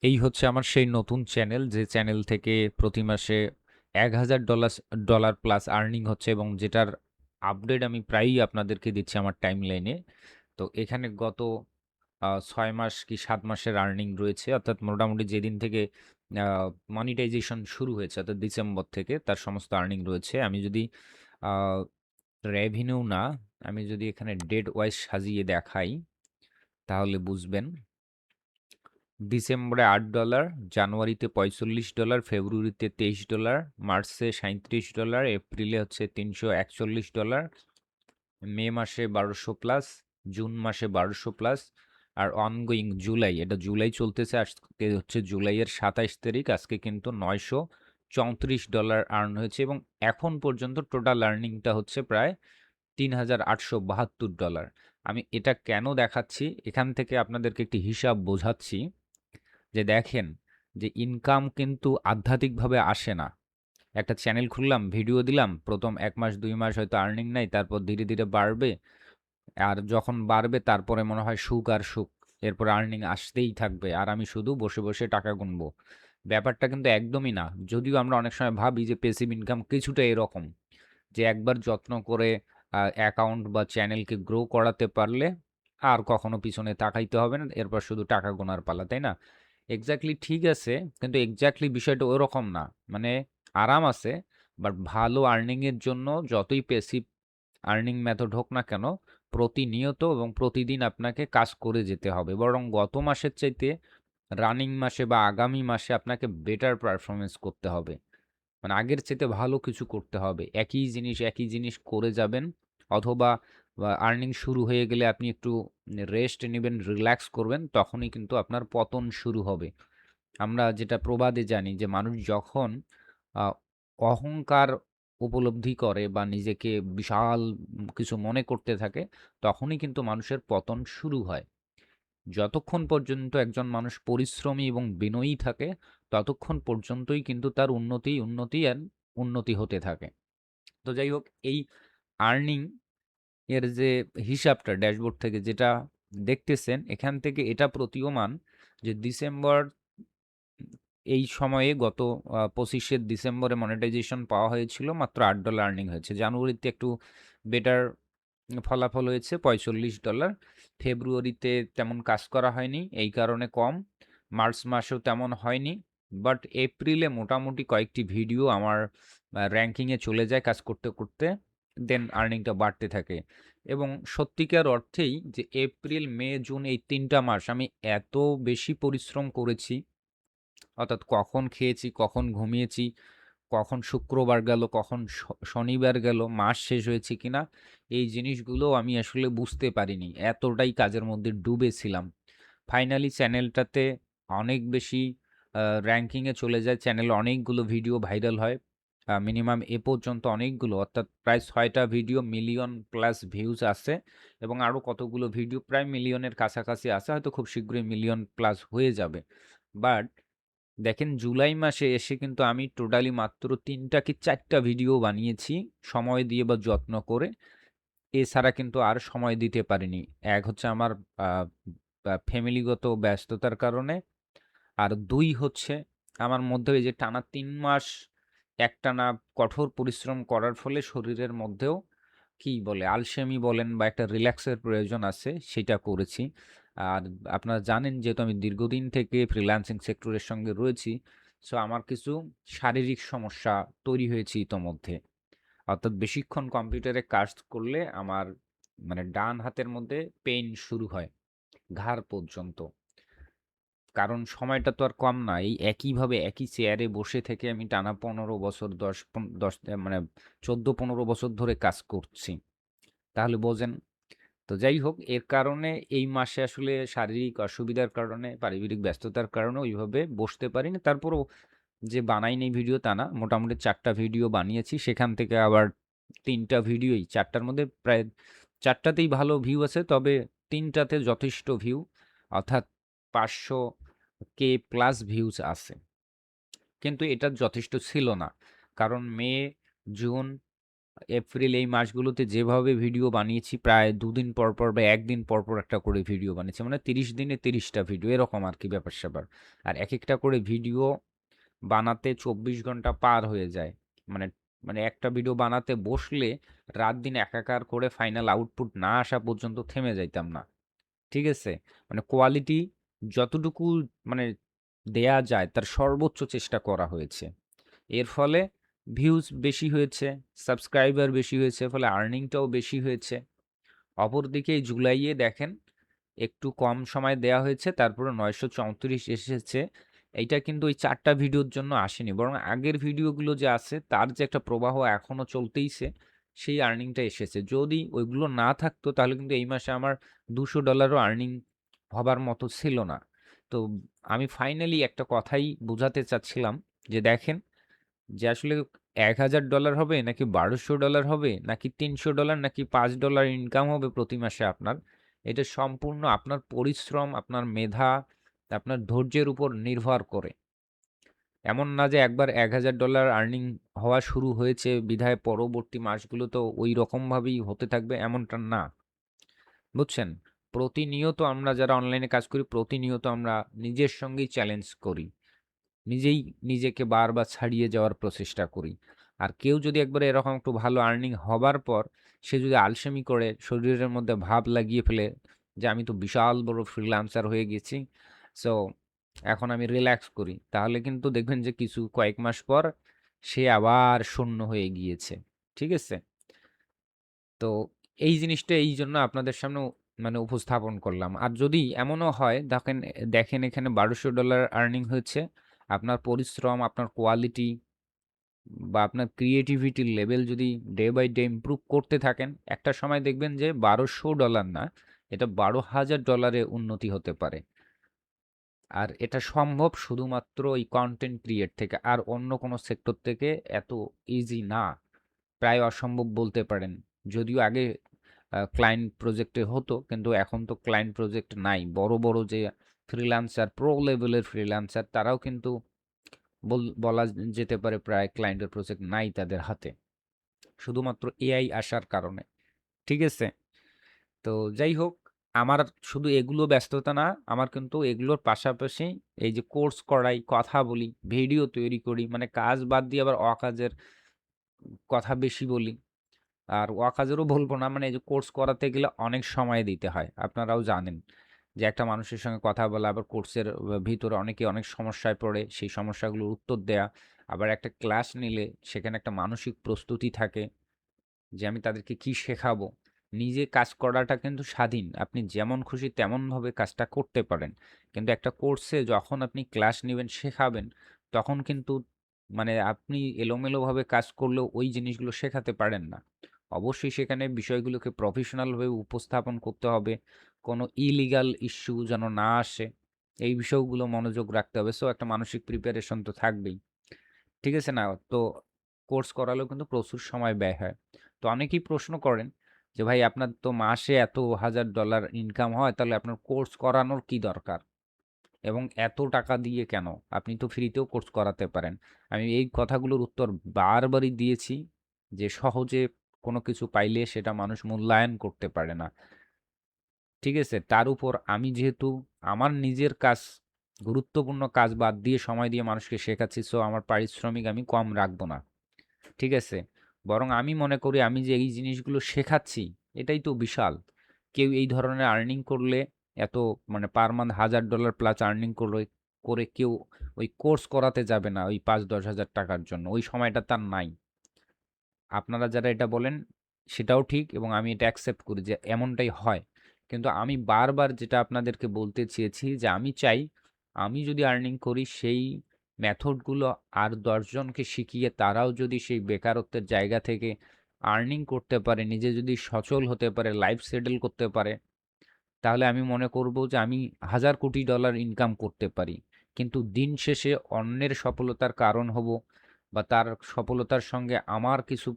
এই হচ্ছে আমার সেই নতুন চ্যানেল যে চ্যানেল থেকে প্রতি মাসে $১,০০০ প্লাস আর্নিং হচ্ছে এবং যেটার আপডেট আমি প্রায়ই আপনাদেরকে দিচ্ছি আমার টাইমলাইনে। তো এখানে গত ৬ মাস কি ৭ মাসের আর্নিং রয়েছে। অর্থাৎ মোটামুটি যেদিন থেকে আ মনিটাইজেশন শুরু হয়েছে অর্থাৎ ডিসেম্বর থেকে তার সমস্ত আর্নিং রয়েছে। আমি যদি আ রেভিনিউ না, আমি যদি এখানে ডেট ওয়াইজ সাজিয়ে দেখাই তাহলে বুঝবেন। ডিসেম্বরে $৮, জানুয়ারিতে $৪৫, ফেব্রুয়ারিতে $২৩, মার্চে $৩৭, এপ্রিলে হচ্ছে $৩৪১, মে মাসে ১২০০ প্লাস, জুন মাসে ১২০০ প্লাস আর অনগোয়িং জুলাই, এটা জুলাই চলতেছে, আজকে হচ্ছে জুলাইয়ের ২৭ তারিখ, আজকে কিন্তু $৯৩৪ আর্ন হয়েছে এবং এখন পর্যন্ত টোটাল আর্নিংটা হচ্ছে প্রায় $৩,৮৭২। আমি এটা কেন দেখাচ্ছি? এখান থেকে আপনাদেরকে একটি হিসাব বোঝাচ্ছি যে দেখেন যে ইনকাম কিন্তু আধ্যাত্মিকভাবে আসে না। একটা চ্যানেল খুললাম, ভিডিও দিলাম, ১ম ১ মাস ২ মাস হয়তো আর্নিং নাই, তারপর ধীরে, ধীরে বাড়বে। আর যখন বাড়বে তারপরে মনে হয় সুখ আর সুখ। এরপর আর্নিং আসতেই থাকবে। আর আমি শুধু বসে, বসে টাকা গুনবো। ব্যাপারটা কিন্তু একদমই না। যদিও আমরা অনেক সময় ভাবি যে প্যাসিভ ইনকাম কিছুটা এরকম। যে একবার যত্ন করে অ্যাকাউন্ট বা চ্যানেলকে গ্রো করাতে পারলে আর কখনো পিছনে তাকাইতে হবে না। এরপর শুধু টাকা গোনার পালা, তাই না? এক্সাক্টলি ঠিক আছে, কিন্তু এক্সাক্টলি বিষয়টা ওরকম না। মানে আরাম আছে, বাট ভালো আর্নিং এর জন্য যতই প্যাসিভ আর্নিং মেথড হোক না কেন, প্রতিনিয়ত এবং প্রতিদিন আপনাকে কাজ করে যেতে হবে। বরং গত মাসের চাইতে রানিং মাসে বা আগামী মাসে আপনাকে বেটার পারফরম্যান্স করতে হবে। মানে আগের চাইতে ভালো কিছু করতে হবে। একই জিনিস করে যাবেন অথবা আর্নিং শুরু হয়ে গেলে আপনি একটু রেস্ট নিবেন, রিল্যাক্স করবেন, তখনই কিন্তু আপনার পতন শুরু হবে। আমরা যেটা প্রবাদে জানি যে মানুষ যখন আ অহংকার উপলব্ধি করে বা নিজেকে বিশাল কিছু মনে করতে থাকে, তখনই কিন্তু মানুষের পতন শুরু হয়। যতক্ষণ পর্যন্ত একজন মানুষ পরিশ্রমী এবং বিনয়ী থাকে, ততক্ষণ পর্যন্তই কিন্তু তার উন্নতি অ্যান্ড উন্নতি হতে থাকে। তো যাই হোক, এই আর্নিং এর যে হিসাবটা ড্যাশবোর্ড থেকে যেটা দেখতেছেন, এখান থেকে এটা প্রতীয়মান যে ডিসেম্বর এই সময়ে গত ২৫শে ডিসেম্বরে মনিটাইজেশন পাওয়া হয়েছিল, মাত্র $৮ আর্নিং হয়েছে। জানুয়ারিতে একটু বেটার ফলাফল হয়েছে $৪৫। ফেব্রুয়ারিতে তেমন কাজ করা হয়নি, এই কারণে কম। মার্চ মাসেও তেমন হয়নি। বাট এপ্রিলে মোটামুটি কয়েকটি ভিডিও আমার র‍্যাংকিংয়ে চলে যায় কাজ করতে, করতে। দেন আর্নিংটা বাড়তে থাকে। এবং সত্যিকার অর্থেই যে এপ্রিল, মে, জুন এই ৩ টা মাস আমি এত বেশি পরিশ্রম করেছি, অর্থাৎ কখন খেয়েছি, কখন ঘুমিয়েছি, কখন শুক্রবার গেল, কখন শনিবার গেল, মাস শেষ হয়েছে কিনা, এই জিনিসগুলো আমি আসলে বুঝতে পারিনি। এতটাই কাজের মধ্যে ডুবে ছিলাম। ফাইনালি চ্যানেলটাতে অনেক বেশি র‍্যাংকিংয়ে চলে যায়। চ্যানেলে অনেকগুলো ভিডিও ভাইরাল হয়। মিনিমাম এ পর্যন্ত অনেকগুলো, অর্থাৎ প্রায় ৬ টা ভিডিও মিলিয়ন প্লাস ভিউজ আছে এবং আরও কতগুলো ভিডিও প্রায় মিলিয়নের কাছাকাছি আছে। হয়তো খুব শীঘ্রই মিলিয়ন প্লাস হয়ে যাবে। বাট দেখেন জুলাই মাসে এসে কিন্তু আমি টোটালি মাত্র ৩ টা কি ৪ টা ভিডিও বানিয়েছি সময় দিয়ে বা যত্ন করে। এছাড়া কিন্তু আর সময় দিতে পারিনি। এক হচ্ছে আমার আ ফ্যামিলিগত ব্যস্ততার কারণে। আর ২ হচ্ছে আমার মধ্যে এই যে টানা ৩ মাস একটানা কঠোর পরিশ্রম করার ফলে শরীরের মধ্যেও কি বলে আলসেমি বলেন বা একটা রিল্যাক্সের প্রয়োজন আছে, সেটা করেছি। আর আপনারা জানেন যেহেতু আমি দীর্ঘদিন থেকে ফ্রিল্যান্সিং সেক্টরের সঙ্গে রয়েছি, সো আমার কিছু শারীরিক সমস্যা তৈরি হয়েছে ইতোমধ্যে। অর্থাৎ বেশিক্ষণ কম্পিউটারে কাজ করলে আমার মানে ডান হাতের মধ্যে পেইন শুরু হয়, ঘাড় পর্যন্ত। কারণ সময়টা তো আর কম না। এই একইভাবে একই চেয়ারে বসে থেকে আমি টানা ১৫ বছর ১০ মানে ১৪-১৫ বছর ধরে কাজ করছি। তাহলে বোঝেন। তো যাই হোক, এর কারণে এই মাসে আসলে শারীরিক অসুবিধার কারণে, পারিবারিক ব্যস্ততার কারণে ওইভাবে বসতে পারিনি। তারপরও যে বানাইনি ভিডিও তা না। মোটামুটি ৪ টা ভিডিও বানিয়েছি। সেখান থেকে আবার ৩ টা ভিডিওই ৪ টার মধ্যে প্রায় ৪ টাতেই ভালো ভিউ আছে। তবে ৩ টাতে যথেষ্ট ভিউ, অর্থাৎ ৫০০ কে প্লাস ভিউজ আছে। কিন্তু এটা যথেষ্ট ছিল না। কারণ মে, জুন এপ্রিল এই মাসগুলোতে যেভাবে ভিডিও বানিয়েছি প্রায় ২ দিন পর, পর বা ১ দিন পর, পর একটা করে ভিডিও বানিয়েছি। মানে ৩০ দিনে ৩০ টা ভিডিও এরকম আরকি ব্যাপার-স্যাপার। আর একেকটা করে ভিডিও বানাতে ২৪ ঘন্টা পার হয়ে যায়। মানে মানে একটা ভিডিও বানাতে বসলে রাত-দিন একাকার করে ফাইনাল আউটপুট না আসা পর্যন্ত থেমে যাইতাম না। ঠিক আছে? মানে কোয়ালিটি যতটুকু মানে দেয়া যায় তার সর্বোচ্চ চেষ্টা করা হয়েছে। এর ফলে ভিউজ বেশি হয়েছে, সাবস্ক্রাইবার বেশি হয়েছে, ফলে আর্নিংটাও বেশি হয়েছে। অপরদিকে এই জুলাইয়ে দেখেন একটু কম সময় দেয়া হয়েছে, তারপরে ৯৩৪ এসেছে। এইটা কিন্তু ওই ৪ টা ভিডিওর জন্য আসেনি। বরং আগের ভিডিওগুলো যে আছে তার যে একটা প্রবাহ এখনো চলতেইছে, সেই আর্নিংটা এসেছে। যদি ওইগুলো না থাকতো তাহলে কিন্তু এই মাসে আমার $২০০ ও আর্নিং হবার মতো ছিল না। তো আমি ফাইনালি একটা কথাই বোঝাতে চাচ্ছিলাম যে দেখেন যে আসলে $১,০০০ হবে নাকি $১,২০০ হবে নাকি $৩০০ নাকি $৫ ইনকাম হবে প্রতি মাসে আপনার। এটা সম্পূর্ণ আপনার পরিশ্রম, আপনার মেধা, আপনার ধৈর্যের উপর নির্ভর করে। এমন না যে একবার $১,০০০ আর্নিং হওয়া শুরু হয়েছে বিধায় পরবর্তী মাসগুলোতেও ওই রকমভাবেই হতে থাকবে এমনটা না। বুঝছেন? প্রতিনিয়ত আমরা যারা অনলাইনে কাজ করি, প্রতিনিয়ত আমরা নিজের সঙ্গেই চ্যালেঞ্জ করি। নিজেই নিজেকে বারবার ছাড়িয়ে যাওয়ার প্রচেষ্টা করি। আর কেউ যদি একবারে এরকম একটু ভালো আর্নিং হবার পর সে যদি আলসেমি করে শরীরের মধ্যে ভাব লাগিয়ে ফেলে যে আমি তো বিশাল বড় ফ্রিল্যান্সার হয়ে গেছি। সো এখন আমি রিল্যাক্স করি। তাহলে কিন্তু দেখবেন যে কয়েক মাস পর সে আবার শূন্য হয়ে গিয়েছে। ঠিক আছে? তো এই জিনিসটা এইজন্য আপনাদের সামনে মানে উপস্থাপন করলাম। আর যদি এমনও হয় দেখেন এখানে $১,২০০ আর্নিং হয়েছে। আপনার পরিশ্রম, আপনার কোয়ালিটি বা আপনার ক্রিয়েটিভিটির লেভেল যদি ডে বাই ডে ইমপ্রুভ করতে থাকেন, একটা সময় দেখবেন যে $১,২০০ না, এটা $১২,০০০ এ উন্নতি হতে পারে। আর এটা সম্ভব শুধুমাত্র এই কনটেন্ট ক্রিয়েট থেকে। আর অন্য কোনো সেক্টর থেকে এত ইজি না। প্রায় অসম্ভব বলতে পারেন। যদিও আগে ক্লায়েন্ট প্রজেক্টে হতো, কিন্তু এখন তো ক্লায়েন্ট প্রজেক্ট নাই। বড়, বড় যে ফ্রিল্যান্সার, প্রো লেভেলের ফ্রিল্যান্সার তারাও কিন্তু বলা যেতে পারে প্রায় ক্লায়েন্টের প্রজেক্ট নাই তাদের হাতে। শুধুমাত্র এআই আসার কারণে। ঠিক আছে? তো যাই হোক, আমার শুধু এগুলো ব্যস্ততা না, আমার কিন্তু এগুলোর পাশাপাশি এই যে কোর্স করাই, কথা বলি, ভিডিও তৈরি করি, মানে কাজ বাদ দিয়ে আবার অকাজের কথা বেশি বলি। আর অকাজেরও বলব না, মানে এই যে কোর্স করাতে গেলে অনেক সময় দিতে হয়। আপনারাও জানেন যে একটা মানুষের সঙ্গে কথা বলা, আবার কোর্সের ভিতরে অনেকে অনেক সমস্যায় পড়ে, সেই সমস্যাগুলোর উত্তর দেয়া। আবার একটা ক্লাস নিলে সেখানে একটা মানসিক প্রস্তুতি থাকে যে আমি তাদেরকে কি শেখাবো। নিজে কাজ করাটা কিন্তু স্বাধীন। আপনি যেমন খুশি তেমনভাবে কাজটা করতে পারেন। কিন্তু একটা কোর্সে যখন আপনি ক্লাস নিবেন, শেখাবেন, তখন কিন্তু মানে আপনি এলোমেলোভাবে কাজ করলেও ওই জিনিসগুলো শেখাতে পারেন না। অবশ্যই সেখানে বিষয়গুলোকে প্রফেশনালভাবে উপস্থাপন করতে হবে। কোনো ইলিগাল ইস্যু যেন না আসে, এই বিষয়গুলো মনোযোগ রাখতে হবে। সো একটা মানসিক প্রিপারেশন তো থাকবেই। ঠিক আছে না? তো কোর্স করালেও কিন্তু প্রচুর সময় ব্যয় হয়। তো অনেকেই প্রশ্ন করেন যে, "ভাই আপনার তো মাসে এত $1000 ইনকাম হয়, তাহলে আপনার কোর্স করানোর কি দরকার? এবং এত টাকা দিয়ে কেন? আপনি তো ফ্রিতেও কোর্স করাতে পারেন।" আমি এই কথাগুলোর উত্তর বারবারই দিয়েছি যে, সহজে কোনো কিছু পাইলে সেটা মানুষ মূল্যায়ন করতে পারে না। ঠিক আছে? তার উপর আমি যেহেতু আমার নিজের কাজ, গুরুত্বপূর্ণ কাজ বাদ দিয়ে সময় দিয়ে মানুষকে শেখাচ্ছি, সো আমার পারিশ্রমিক আমি কম রাখবো না। ঠিক আছে? বরং আমি মনে করি আমি যে এই জিনিসগুলো শেখাচ্ছি, এটাই তো বিশাল। কেউ এই ধরনের আর্নিং করলে এত মানে পার মান্থ $1000 প্লাস আর্নিং করে কেউ ওই কোর্স করাতে যাবে না ওই ৫-১০ হাজার টাকার জন্য। ওই সময়টা তার নাই। আপনারা যারা এটা বলেন সেটাও ঠিক এবং আমি এটা অ্যাকসেপ্ট করি যে এমনটাই হয়। কিন্তু আমি বারবার যেটা আপনাদেরকে বলতে চেয়েছি যে আমি চাই আমি যদি আর্নিং করি সেই মেথডগুলো আর ১০ জনকে শিখিয়ে তারাও যদি সেই বেকারত্বের জায়গা থেকে আর্নিং করতে পারে, নিজে যদি সচল হতে পারে, লাইফ সেটেল করতে পারে, তাহলে আমি মনে করব যে আমি হাজার কোটি ডলার ইনকাম করতে পারি। কিন্তু দিন শেষে অন্যের সফলতার কারণ হব বা তার সফলতার সঙ্গে আমার কিছু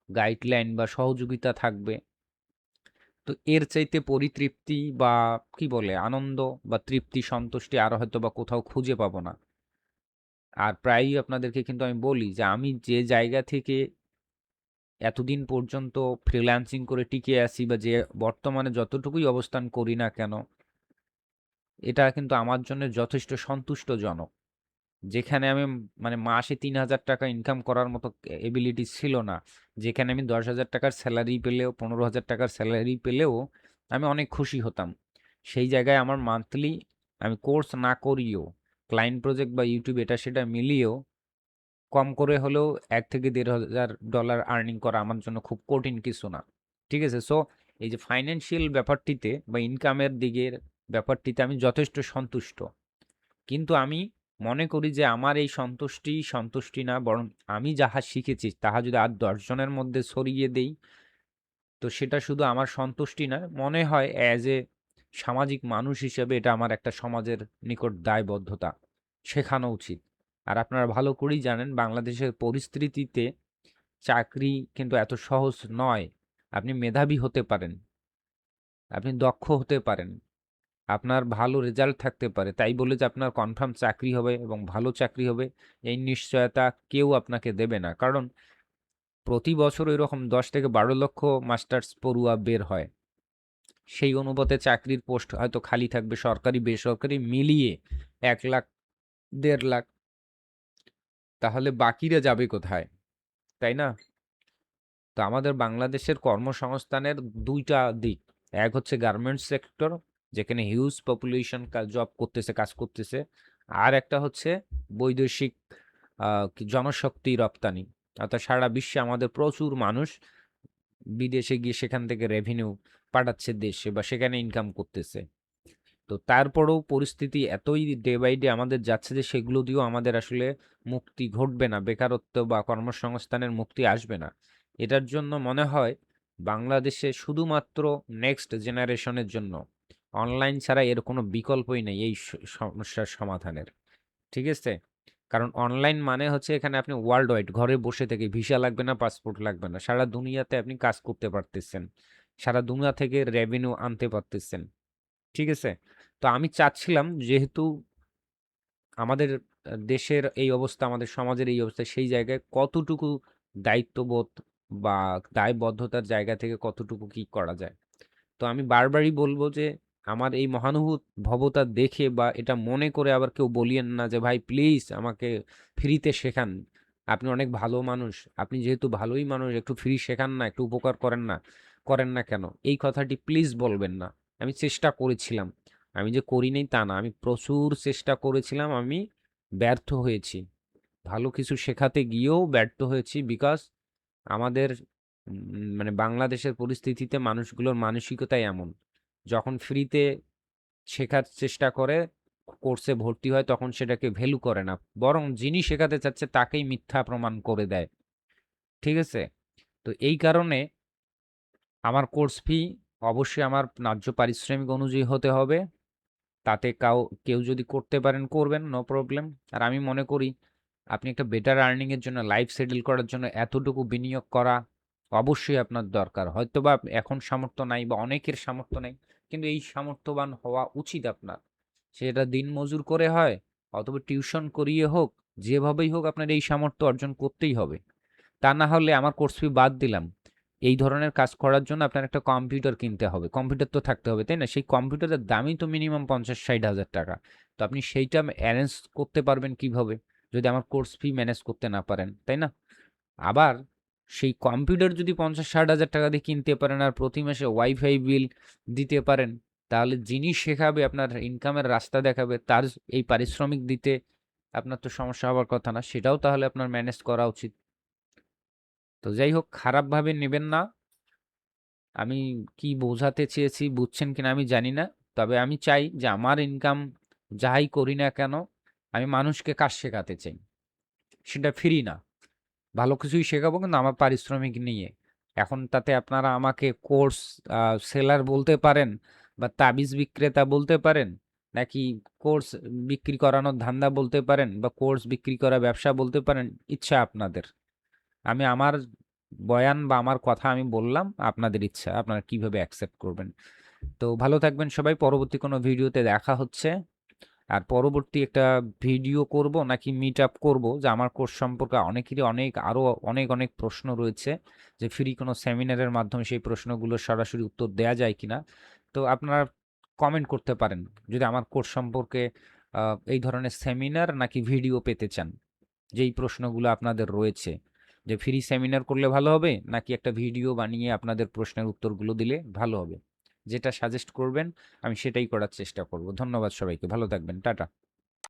গাইডলাইন বা সহযোগিতা থাকবে। তো এর চাইতে পরিতৃপ্তি বা কি বলে আনন্দ বা তৃপ্তি, সন্তুষ্টি আর হয়তোবা কোথাও খুঁজে পাবো না। আর প্রায়ই আপনাদেরকে কিন্তু আমি বলি যে আমি যে জায়গা থেকে এতদিন পর্যন্ত ফ্রিল্যান্সিং করে টিকে আছি বা যে বর্তমানে যতটুকুই অবস্থান করি না কেন, এটা কিন্তু আমার জন্য যথেষ্ট সন্তুষ্টজনক। যেখানে আমি মানে মাসে ৩,০০০ টাকা ইনকাম করার মতো এবিলিটি ছিল না। যেখানে আমি ১০,০০০ টাকার স্যালারি পেলেও ১৫,০০০ টাকার স্যালারি পেলেও আমি অনেক খুশি হতাম। সেই জায়গায় আমার মান্থলি আমি কোর্স না করিও, ক্লায়েন্ট প্রজেক্ট বা ইউটিউব এটা সেটা মিলিয়েও কম করে হলেও $১,000 থেকে $১,৫০০ আর্নিং করা আমার জন্য খুব কঠিন কিছু না। ঠিক আছে? সো এই যে ফাইন্যান্সিয়াল ব্যাপারটিতে বা ইনকামের দিকের ব্যাপারটিতে আমি যথেষ্ট সন্তুষ্ট। কিন্তু আমি মনে করি যে আমার এই সন্তুষ্টি না, বরং আমি যাহা শিখেছি তাহা যদি আর ১০ জনের মধ্যে ছড়িয়ে দেই, তো সেটা শুধু আমার সন্তুষ্টি না, মনে হয় অ্যাজ এ সামাজিক মানুষ হিসেবে এটা আমার একটা সমাজের নিকট দায়বদ্ধতা। শেখানো উচিত। আর আপনারা ভালো করেই জানেন বাংলাদেশের পরিস্থিতিতে চাকরি কিন্তু এত সহজ নয়। আপনি মেধাবী হতে পারেন, আপনি দক্ষ হতে পারেন, আপনার ভালো রেজাল্ট থাকতে পারে। তাই বলে যে আপনার কনফার্ম চাকরি হবে এবং ভালো চাকরি হবে, এই নিশ্চয়তা কেউ আপনাকে দেবে না। কারণ প্রতি বছর এরকম ১০ থেকে ১২ লক্ষ মাস্টার্স পড়ুয়া বের হয়। সেই অনুপাতে চাকরির পোস্ট হয়তো খালি থাকবে সরকারি, বেসরকারি মিলিয়ে ১ লাখ, ১.৫ লাখ। তাহলে বাকিরা যাবে কোথায়? তাই না? তো আমাদের বাংলাদেশের কর্মসংস্থানের ২ টা দিক। এক হচ্ছে গার্মেন্টস সেক্টর, যেখানে হিউজ পপুলেশন জব করতেছে, কাজ করতেছে। আর একটা হচ্ছে বৈদেশিক জনশক্তি রপ্তানি। অর্থাৎ সারা বিশ্বে আমাদের প্রচুর মানুষ বিদেশে গিয়ে সেখান থেকে রেভিনিউ পাঠাচ্ছে দেশে বা সেখানে ইনকাম করতেছে। তো তারপরেও পরিস্থিতি এতই ডে বাই ডে আমাদের যাচ্ছে যে সেগুলো দিয়েও আমাদের আসলে মুক্তি ঘটবে না। বেকারত্ব বা কর্মসংস্থানের মুক্তি আসবে না। এটার জন্য মনে হয় বাংলাদেশে শুধুমাত্র নেক্সট জেনারেশনের জন্য অনলাইন ছাড়া এর কোনো বিকল্পই নেই এই সমস্যার সমাধানের। ঠিক আছে? কারণ অনলাইন মানে হচ্ছে এখানে আপনি ওয়ার্লড ওয়াইড ঘরে বসে থেকে ভিসা লাগবে না, পাসপোর্ট লাগবে না। সারা দুনিয়াতে আপনি কাজ করতে পারতেছেন। সারা দুনিয়া থেকে রেভিনিউ আনতে পারতেছেন। ঠিক আছে? তো আমি চাচ্ছিলাম যেহেতু আমাদের দেশের এই অবস্থা, আমাদের সমাজের এই অবস্থা, সেই জায়গায় কতটুকু দায়িত্ববোধ বা দায়বদ্ধতার জায়গা থেকে কতটুকু কি করা যায়। তো আমি বারবারই বলব যে আমার এই মহানুভবতা দেখে বা এটা মনে করে আবার কেউ বলিয়েন না যে ভাই প্লিজ আমাকে ফ্রিতে শেখান। আপনি অনেক ভালো মানুষ। আপনি যেহেতু ভালোই মানুষ একটু ফ্রি শেখান না, একটু উপকার করেন না। করেন না কেন? এই কথাটি প্লিজ বলবেন না। আমি চেষ্টা করেছিলাম। আমি যে করি নাই তা না। আমি প্রচুর চেষ্টা করেছিলাম। আমি ব্যর্থ হয়েছি। ভালো কিছু শেখাতে গিয়েও ব্যর্থ হয়েছি বিকজ আমাদের মানে বাংলাদেশের পরিস্থিতিতে মানুষগুলোর মানসিকতাই এমন। যখন ফ্রিতে শেখার চেষ্টা করে, কোর্সে ভর্তি হয় তখন সেটাকে ভ্যালু করে না। বরং যিনি শেখাতে চাচ্ছে তাকেই মিথ্যা প্রমাণ করে দেয়। ঠিক আছে? তো এই কারণে আমার কোর্স ফি অবশ্যই আমার ন্যায্য পারিশ্রমিক অনুযায়ী হতে হবে। তাতে কেউ যদি করতে পারেন করবেন, নো প্রবলেম। আর আমি মনে করি আপনি একটা বেটার আর্নিং এর জন্য লাইফ সেটেল করার জন্য এতটুকু বিনিয়োগ করা অবশ্যই আপনার দরকার। হয়তোবা এখন সামর্থ্য নাই বা অনেকের সামর্থ্য নেই। কিন্তু এই সামর্থ্যবান হওয়া উচিত আপনার। সেটা দিনমজুর করে হয় অথবা টিউশন করিয়ে হোক, যেভাবেই হোক আপনার এই সামর্থ্য অর্জন করতেই হবে। তা না হলে আমার কোর্স ফি বাদ দিলাম। এই ধরনের কাজ করার জন্য আপনার একটা কম্পিউটার কিনতে হবে। কম্পিউটার তো থাকতে হবে, তাই না? সেই কম্পিউটারের দামই তো মিনিমাম ৫০-৬০ হাজার টাকা। তো আপনি সেইটা এরেঞ্জ করতে পারবেন কিভাবে? যদি আমার কোর্স ফি ম্যানেজ করতে না পারেন, তাই না? আবার সেই কম্পিউটার যদি ৫০-৬০ হাজার টাকা দিয়ে কিনতে পারেন আর প্রতি মাসে ওয়াইফাই বিল দিতে পারেন, তাহলে যিনি শেখাবে আপনার ইনকামের রাস্তা দেখাবে তার এই পারিশ্রমিক দিতে আপনার তো সমস্যা হওয়ার কথা না। সেটাও তাহলে আপনার ম্যানেজ করা উচিত। তো যাই হোক খারাপভাবে নেবেন না। আমি কি বোঝাতে চেয়েছি বুঝছেন কিনা আমি জানি না। তবে আমি চাই যে আমার ইনকাম যাই করি না কেন, আমি মানুষকে কাজ শেখাতে চাই। সেটা ফ্রি না। ভালো কিছুই শেখাবো কিন্তু আমার পারিশ্রমিক নিয়ে। এখন তাতে আপনারা আমাকে কোর্স সেলার বলতে পারেন বা তাবিজ বিক্রেতা বলতে পারেন, নাকি কোর্স বিক্রি করানোর ধান্দা বলতে পারেন বা কোর্স বিক্রি করা ব্যবসা বলতে পারেন, ইচ্ছা আপনাদের। আমি আমার বয়ান বা আমার কথা আমি বললাম, আপনাদের ইচ্ছা। আপনারা কিভাবে অ্যাকসেপ্ট করবেন। তো ভালো থাকবেন সবাই। পরবর্তী কোনো ভিডিওতে দেখা হচ্ছে। আর পরবর্তী একটা ভিডিও করব নাকি মিট আপ করব, যে আমার কোর্স সম্পর্কে অনেকেরই আরও অনেক প্রশ্ন রয়েছে, যে ফ্রি কোনো সেমিনারের মাধ্যমে সেই প্রশ্নগুলোর সরাসরি উত্তর দেয়া যায় কিনা। তো আপনারা কমেন্ট করতে পারেন যদি আমার কোর্স সম্পর্কে এই ধরনের সেমিনার নাকি ভিডিও পেতে চান, যেই প্রশ্নগুলো আপনাদের রয়েছে, যে ফ্রি সেমিনার করলে ভালো হবে নাকি একটা ভিডিও বানিয়ে আপনাদের প্রশ্নের উত্তরগুলো দিলে ভালো হবে। যেটা সাজেস্ট করবেন আমি সেটাই করার চেষ্টা করব। ধন্যবাদ সবাইকে, ভালো থাকবেন, টাটা।